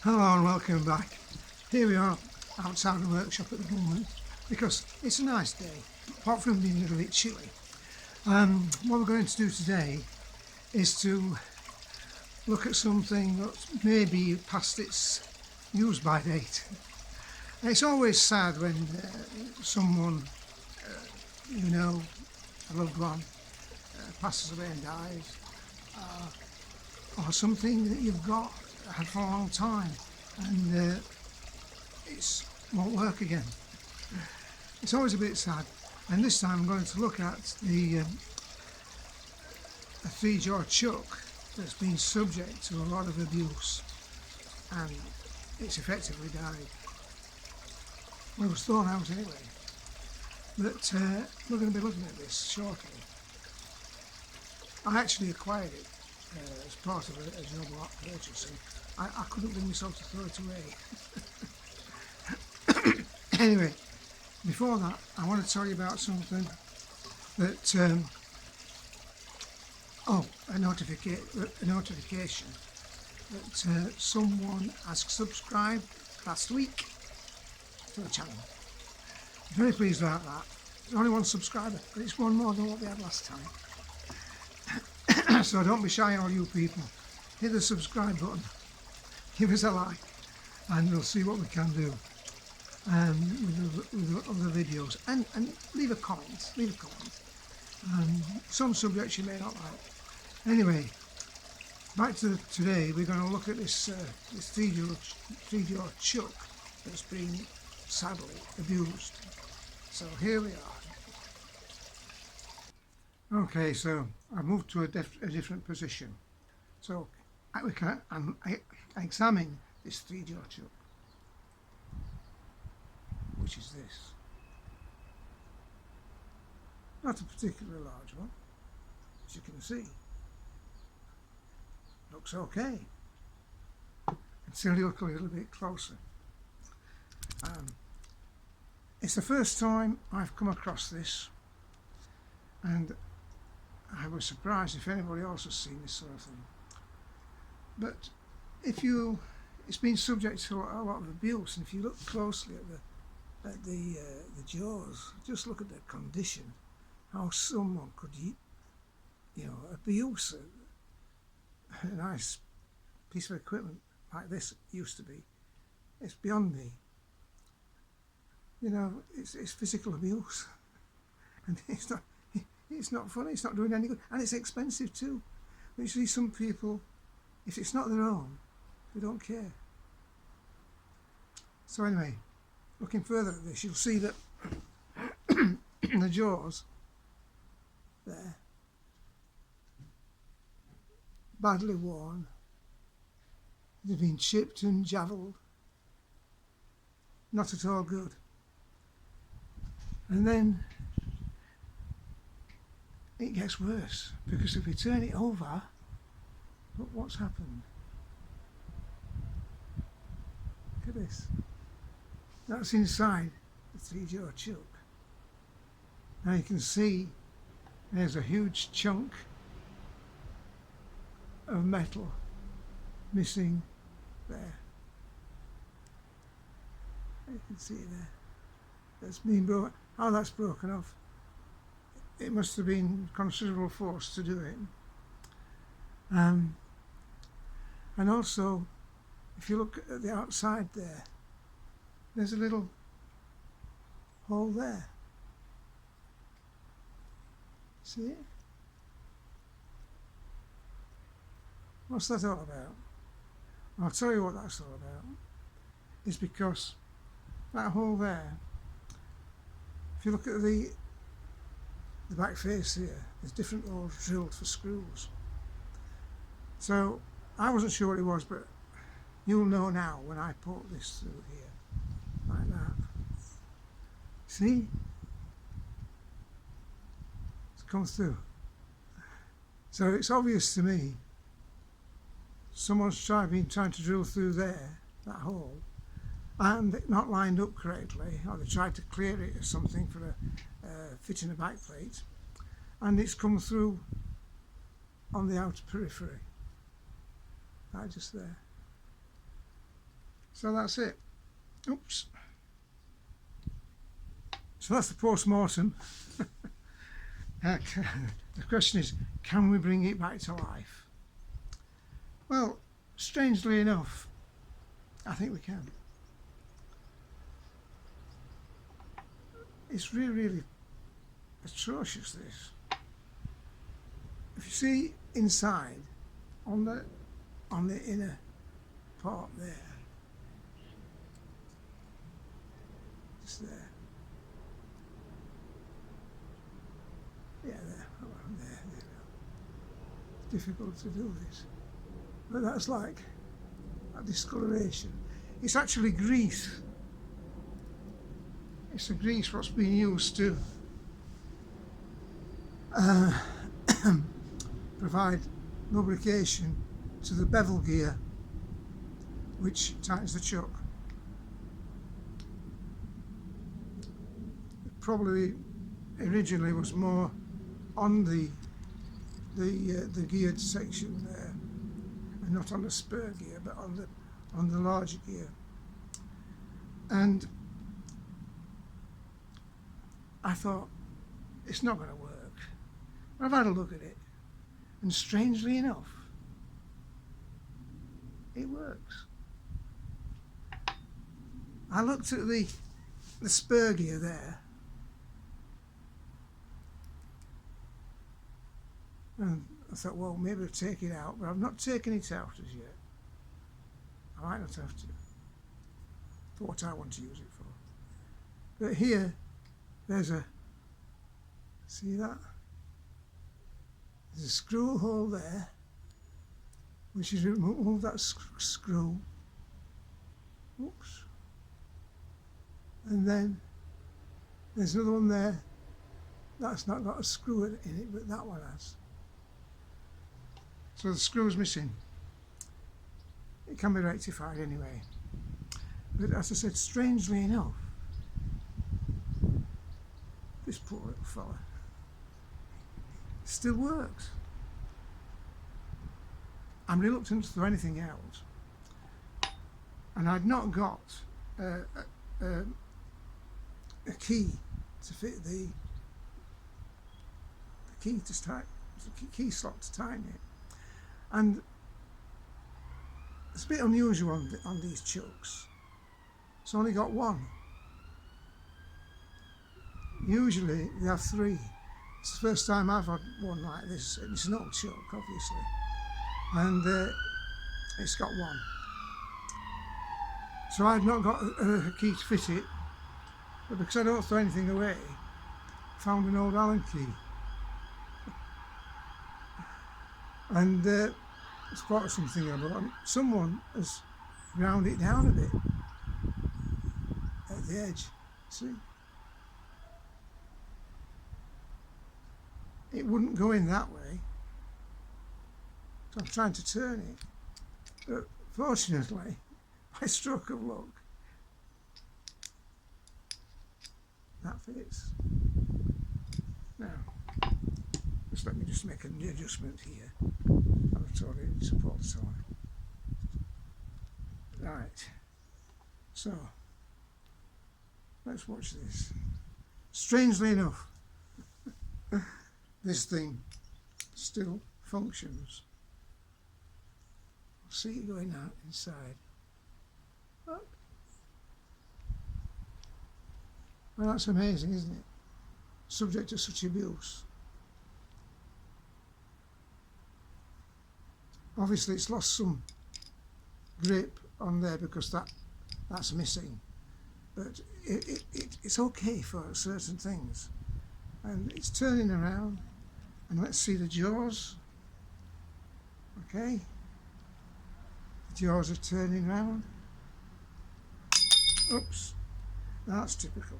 Hello and welcome back. Here we are outside the workshop at the moment because it's a nice day, apart from being a little bit chilly. What we're going to do today is to look at something that's maybe past its use by date. It's always sad when someone, you know, a loved one, passes away and dies, or something that you've got had for a long time and it won't work again. It's always a bit sad, and this time I'm going to look at the a three-jaw chuck that's been subject to a lot of abuse and it's effectively died. Well, it was thrown out anyway, but we're going to be looking at this shortly. I actually acquired it as part of a job lot purchase, and I couldn't bring myself to throw it away. Anyway, before that, I want to tell you about something that, a notification that someone has subscribed last week to the channel. Very pleased about that. There's only one subscriber, but it's one more than what we had last time. So don't be shy, all you people. Hit the subscribe button, give us a like, and we'll see what we can do with other videos. And leave a comment. Some subjects you may not like. Anyway, back to today. We're going to look at this three-jaw chuck that's been sadly abused. So here we are. Okay, so I've moved to a different position. So I examine this three-jaw chuck, which is this. Not a particularly large one, as you can see. Looks okay. Until you look a little bit closer. It's the first time I've come across this, and I was surprised if anybody else has seen this sort of thing. But it's been subject to a lot of abuse, and if you look closely at the jaws, just look at the condition, how someone could, abuse a nice piece of equipment like this used to be. It's beyond me. It's physical abuse, and it's not funny, it's not doing any good, and it's expensive too. But you see, some people, if it's not their own, they don't care. So anyway, looking further at this, you'll see that the jaws there, badly worn, they've been chipped and javelled, not at all good. And then it gets worse, because if we turn it over, look what's happened. Look at this. That's inside the three-jaw chuck. Now you can see there's a huge chunk of metal missing there. You can see it there. That's been broken. How that's broken off. It must have been considerable force to do it. And also, if you look at the outside there, there's a little hole there. See it? What's that all about? I'll tell you what that's all about. It's because that hole there, if you look at the back face here, there's different holes drilled for screws. So I wasn't sure what it was, but you'll know now when I poke this through here, like that. See? It's come through. So it's obvious to me someone's been trying to drill through there, that hole, and not lined up correctly, or they tried to clear it or something for fitting a back plate, and it's come through on the outer periphery, right just there. So that's it. Oops. So that's the post-mortem. The question is, can we bring it back to life? Well, strangely enough, I think we can. It's really, really atrocious, this. If you see inside, on the inner part there, just there. Yeah, there. Oh, there we go. It's difficult to do this, but that's like a discoloration. It's actually grease. It's the grease what's being used to provide lubrication to the bevel gear, which tightens the chuck. It probably originally was more on the geared section there, and not on the spur gear, but on the larger gear. And I thought, it's not going to work. But I've had a look at it, and strangely enough, it works. I looked at the spur gear there, and I thought, well, maybe I'll take it out, but I've not taken it out as yet. I might not have to, for what I want to use it for. But here, there's a, see that? There's a screw hole there, which is remove that screw. Oops. And then there's another one there that's not got a screw in it, but that one has. So the screw's missing. It can be rectified anyway. But as I said, strangely enough, this poor little fella still works. I'm reluctant to throw anything out, and I'd not got a key to fit the key to start, the key slot to tighten it, and it's a bit unusual on these chucks. It's only got one. Usually they have three. It's the first time I've had one like this. It's an old chuck, obviously, and it's got one. So I've not got a key to fit it, but because I don't throw anything away, I found an old Allen key. And it's quite something about. Someone has ground it down a bit at the edge. See? It wouldn't go in that way, so I'm trying to turn it. But fortunately, by stroke of luck, that fits. Now, let me just make an adjustment here. I've told it to support the time. Right, so let's watch this. Strangely enough, this thing still functions. See it going out inside. Look. Well, that's amazing, isn't it? Subject to such abuse. Obviously it's lost some grip on there because that's missing, but it's okay for certain things. And it's turning around, and let's see the jaws. Okay, the jaws are turning around. Oops, that's typical.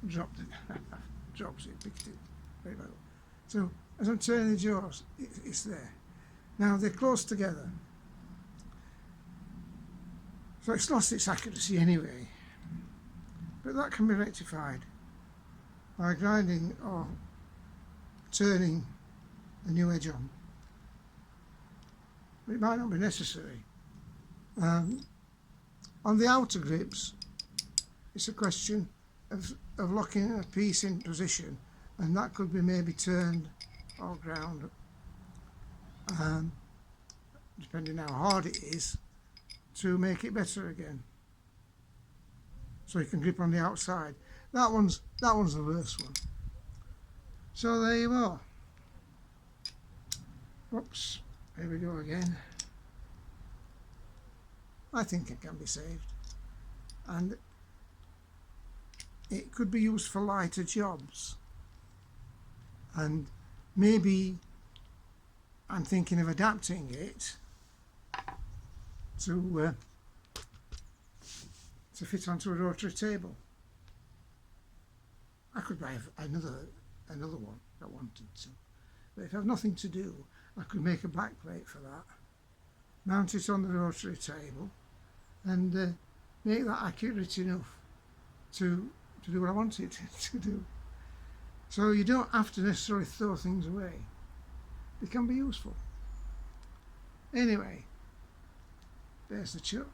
Dropped it. Drops it, picked it very well. So as I'm turning the jaws, it's there. Now they're close together, so it's lost its accuracy anyway. But that can be rectified by grinding or turning the new edge on. but it might not be necessary. On the outer grips, it's a question of locking a piece in position, and that could be maybe turned or ground, depending how hard it is, to make it better again, so you can grip on the outside. That one's the worst one. So there you are. Whoops, here we go again. I think it can be saved, and it could be used for lighter jobs, and maybe I'm thinking of adapting it to fit onto a rotary table. I could buy another one if I wanted to, but if I have nothing to do, I could make a back plate for that, mount it on the rotary table, and make that accurate enough to do what I want it to do. So you don't have to necessarily throw things away. They can be useful. Anyway, there's the chuck.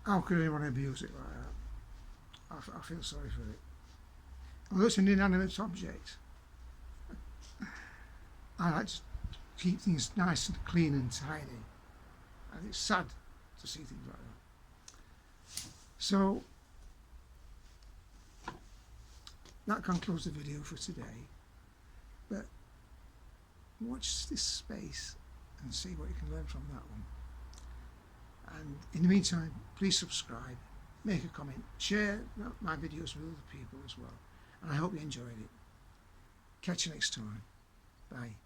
How could anyone abuse it like that? I feel sorry for it. Although it's an inanimate object, I like to keep things nice and clean and tidy, and it's sad to see things like that. So that concludes the video for today, but watch this space and see what you can learn from that one. And in the meantime, please subscribe, make a comment, share my videos with other people as well, and I hope you enjoyed it. Catch you next time. Bye.